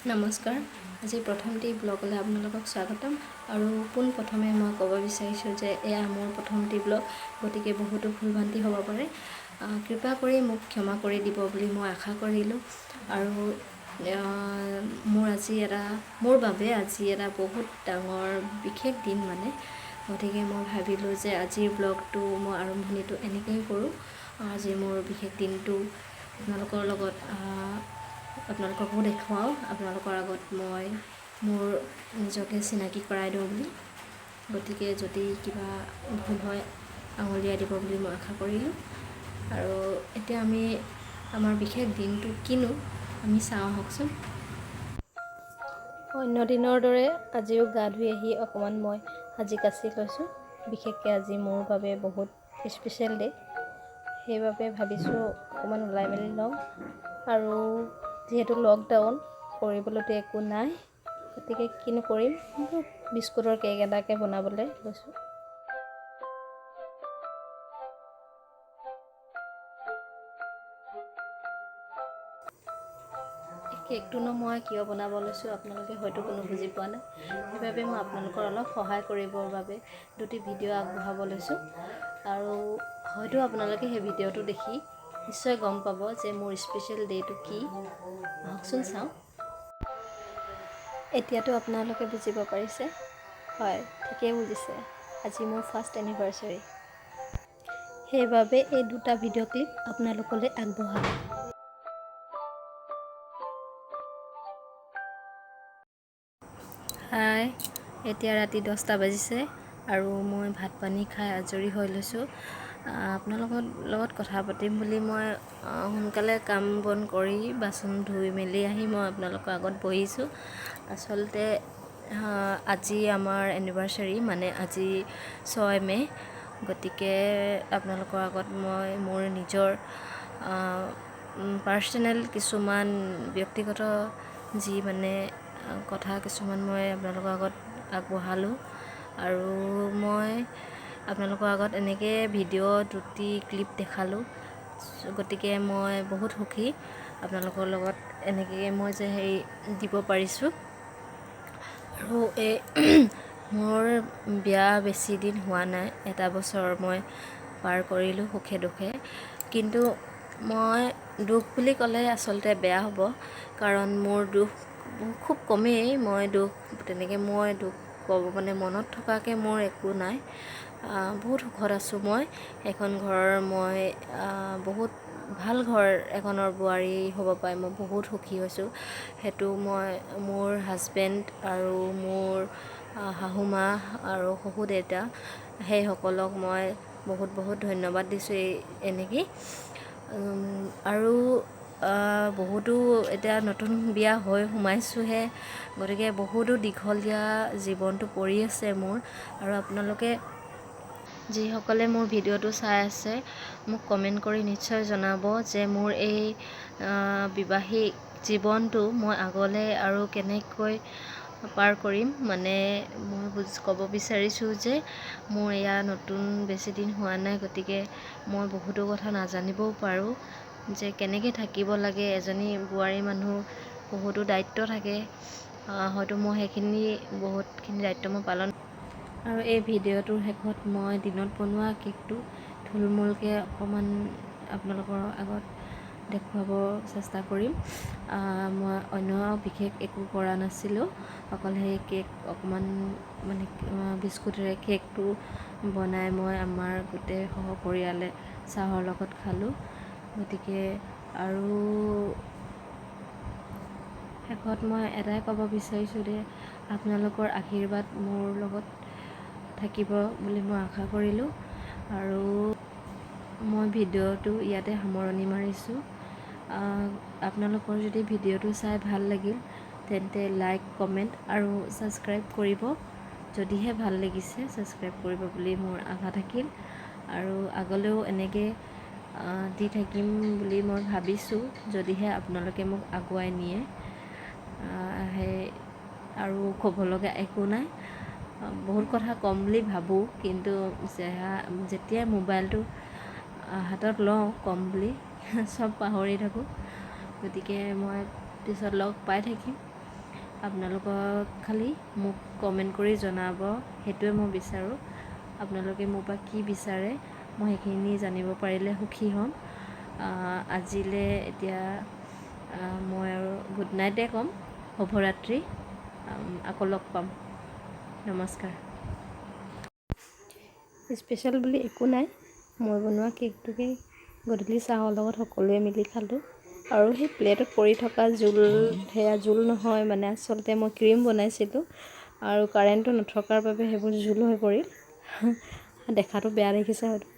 নমস্কাৰ। আজি প্ৰথমটি ব্লগলৈ আপোনালোকক স্বাগতম। আৰু পোনপ্ৰথমে মই ক'ব বিচাৰিছোঁ যে এয়া মোৰ প্ৰথমটি ব্লগ, গতিকে বহুতো ভুল ভ্ৰান্তি হ'ব পাৰে। কৃপা কৰি মোক ক্ষমা কৰি দিব বুলি মই আশা কৰিলোঁ। আৰু মোৰ বাবে আজি এটা বহুত ডাঙৰ বিশেষ দিন মানে, গতিকে মই ভাবিলোঁ যে আজিৰ ব্লগটো মই আৰম্ভণিটো এনেকৈয়ে কৰোঁ। আজি মোৰ বিশেষ দিনটো আপোনালোককো দেখুৱাওঁ, আপোনালোকৰ আগত মই মোৰ নিজকে চিনাকি কৰাই দিওঁ বুলি। গতিকে যদি কিবা ভুল হয় আঙুলিয়াই দিব বুলি মই আশা কৰিলোঁ। আৰু এতিয়া আমি আমাৰ বিশেষ দিনটো কিনো আমি চাওঁ আহকচোন। অন্য দিনৰ দৰে আজিও গা ধুই আহি অকণমান মই সাজি কাচি লৈছোঁ। বিশেষকৈ আজি মোৰ বাবে বহুত স্পেচিয়েল ডে', সেইবাবে ভাবিছোঁ অকণমান ওলাই মেলি লওঁ। আৰু যিহেতু লকডাউন, কৰিবলৈতো একো নাই, গতিকে কিনো কৰিম, বিস্কুটৰ কেক এটাকে বনাবলৈ লৈছোঁ। কেকটোনো মই কিয় বনাব লৈছোঁ আপোনালোকে হয়তো কোনো বুজি পোৱা নাই, সেইবাবে মই আপোনালোকৰ অলপ সহায় কৰিবৰ বাবে দুটি ভিডিঅ' আগবঢ়াব লৈছোঁ। আৰু হয়তো আপোনালোকে সেই ভিডিঅ'টো দেখি নিশ্চয় গম পাব যে মোৰ স্পেচিয়েল ডে'টো কি। আহকচোন চাওঁ। এতিয়াতো আপোনালোকে বুজিব পাৰিছে, হয় ঠিকেই বুজিছে, আজি মোৰ ফাৰ্ষ্ট এনিভাৰ্চাৰী। সেইবাবে এই দুটা ভিডিঅ' ক্লিপ আপোনালোকলৈ আগবঢ়ালোঁ। হাই, এতিয়া ৰাতি 10টা বাজিছে আৰু মই ভাত পানী খাই আজৰি হৈ লৈছোঁ। আপোনালোকৰ লগত কথা পাতিম বুলি মই সোনকালে কাম বন কৰি বাচন ধুই মেলি আহি মই আপোনালোকৰ আগত বহিছোঁ। আচলতে আজি আমাৰ এনিভাৰ্চাৰী, মানে আজি 6 মে'। গতিকে আপোনালোকৰ আগত মই মোৰ নিজৰ পাৰ্চনেল কিছুমান ব্যক্তিগত যি মানে কথা কিছুমান মই আপোনালোকৰ আগত আগবঢ়ালোঁ। আৰু মই আপোনালোকৰ আগত এনেকৈ ভিডিঅ' দুটি ক্লিপ দেখালোঁ। গতিকে মই বহুত সুখী আপোনালোকৰ লগত এনেকৈ মই যে দিব পাৰিছোঁ। আৰু মোৰ বিয়া বেছি দিন হোৱা নাই, 1 বছৰ মই পাৰ কৰিলোঁ সুখে দুখে। কিন্তু মই দুখ বুলি ক'লে আচলতে বেয়া হ'ব, কাৰণ মোৰ দুখ খুব কমেই। মই দুখ ক'ব মানে মনত থকাকৈ মোৰ একো নাই। বহুত সুখত আছোঁ মই। এখন ঘৰৰ মই বহুত ভাল ঘৰ এখনৰ বোৱাৰী হ'ব পাই মই বহুত সুখী হৈছোঁ। সেইটো মই মোৰ হাজবেণ্ড আৰু মোৰ শাহুমা আৰু শহু দেউতা, সেইসকলক মই বহুত বহুত ধন্যবাদ দিছোঁ এনেকৈ। আৰু বহুতো এতিয়া নতুন বিয়া হৈ সোমাইছোঁহে, গতিকে বহুতো দীঘলীয়া জীৱনটো পৰি আছে মোৰ। আৰু আপোনালোকে যিসকলে মোৰ ভিডিঅ'টো চাই আছে, মোক কমেণ্ট কৰি নিশ্চয় জনাব যে মোৰ এই বিবাহিক জীৱনটো মই আগলৈ আৰু কেনেকৈ পাৰ কৰিম। মানে মই ক'ব বিচাৰিছোঁ যে মোৰ এয়া নতুন বেছি দিন হোৱা নাই, গতিকে মই বহুতো কথা নাজানিবও পাৰোঁ যে কেনেকৈ থাকিব লাগে। এজনী বোৱাৰী মানুহ বহুতো দায়িত্ব থাকে, হয়তো মই বহুতখিনি দায়িত্ব মই পালন। আৰু এই ভিডিঅ'টোৰ শেষত মই দিনত বনোৱা কেকটো থুলমূলকৈ অকণমান আপোনালোকৰ আগত দেখুৱাব চেষ্টা কৰিম। মই অন্য বিশেষ একো কৰা নাছিলোঁ, অকল সেই কেক অকণমান মানে বিস্কুটেৰে কেকটো বনাই মই আমাৰ গোটেই সপৰিয়ালে চাহৰ লগত খালোঁ। গতিকে আৰু শেষত মই এটাই ক'ব বিচাৰিছোঁ যে আপোনালোকৰ আশীৰ্বাদ মোৰ লগত থাকিব বুলি মই আশা কৰিলোঁ। আৰু মই ভিডিঅ'টো ইয়াতে সামৰণি মাৰিছোঁ। আপোনালোকৰ যদি ভিডিঅ'টো চাই ভাল লাগিল তেন্তে লাইক, কমেণ্ট আৰু ছাবস্ক্ৰাইব কৰিব। যদিহে ভাল লাগিছে ছাবস্ক্ৰাইব কৰিব বুলি মোৰ আশা থাকিল। আৰু আগলৈও এনেকৈ দি থাকিম বুলি মই ভাবিছোঁ, যদিহে আপোনালোকে মোক আগুৱাই নিয়ে। আৰু ক'ব লগা একো নাই। বহুত কথা ক'ম বুলি ভাবোঁ, কিন্তু যেতিয়া মোবাইলটো হাতত লওঁ ক'ম বুলি চব পাহৰি থাকোঁ। গতিকে মই পিছত লগ পাই থাকিম। আপোনালোকক খালি মোক কমেণ্ট কৰি জনাব, সেইটোৱে মই বিচাৰোঁ। আপোনালোকে মোৰ পৰা কি বিচাৰে মই সেইখিনি জানিব পাৰিলে সুখী হ'ম। আজিলৈ এতিয়া মই আৰু গুড নাইটে ক'ম, শুভৰাত্ৰি। আকৌ লগ পাম, নমস্কাৰ। স্পেচিয়েল বুলি একো নাই, মই বনোৱা কেকটোকে গধূলি চাহৰ লগত সকলোৱে মিলি খালোঁ। আৰু সেই প্লেটত পৰি থকা জোল, সেয়া জোল নহয় মানে আচলতে মই ক্ৰীম বনাইছিলোঁ আৰু কাৰেণ্টটো নথকাৰ বাবে সেইবোৰ জোল হৈ পৰিল। দেখাটো বেয়া দেখিছে হয়তো।